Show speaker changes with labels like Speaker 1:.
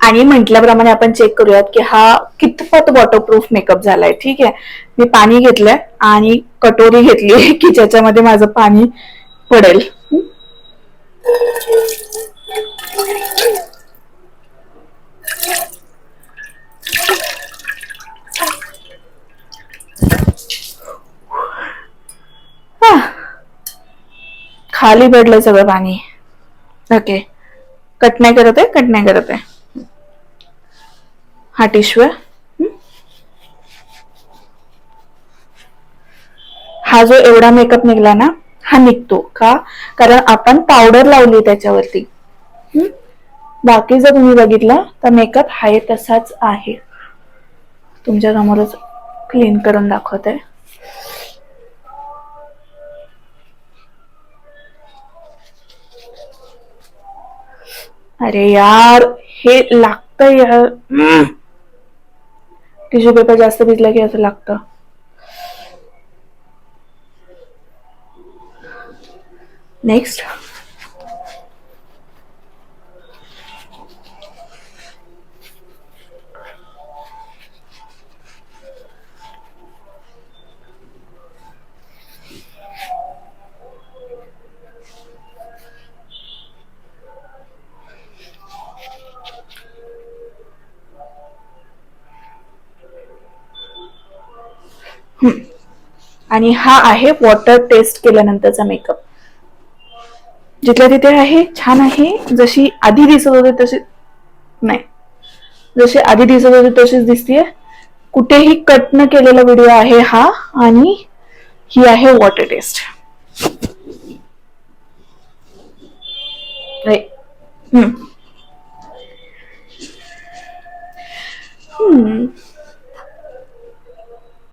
Speaker 1: आणि म्हटल्याप्रमाणे आपण चेक करूयात की हा कितपत वॉटरप्रूफ मेकअप झालाय. ठीक आहे, मी पाणी घेतलंय आणि कटोरी घेतली की ज्याच्यामध्ये माझं पाणी पडेल. खाली पडलंय सगळं पाणी. ओके, कट नाही करत आहे, कट नाही करत आहे. हा टिश्यू आहे. हा जो एवढा मेकअप निघला ना, हा निघतो का, कारण आपण पावडर लावली त्याच्यावरती. बाकी जर तुम्ही बघितलं तर मेकअप आहे तसाच आहे. तुमच्या समोरच क्लीन करून दाखवते. अरे यार, हे लागतं यार. टिश्यू पेपर जास्त भिजला की असं लागतं. नेक्स्ट, आणि हा आहे वॉटर टेस्ट केल्यानंतरचा मेकअप. जिथल्या तिथे आहे, छान आहे. जशी आधी दिसत होती तशी नाही, जशी आधी दिसत होती तशीच दिसतीये. कुठेही कट न केलेला व्हिडिओ आहे हा. आणि ही आहे वॉटर टेस्ट.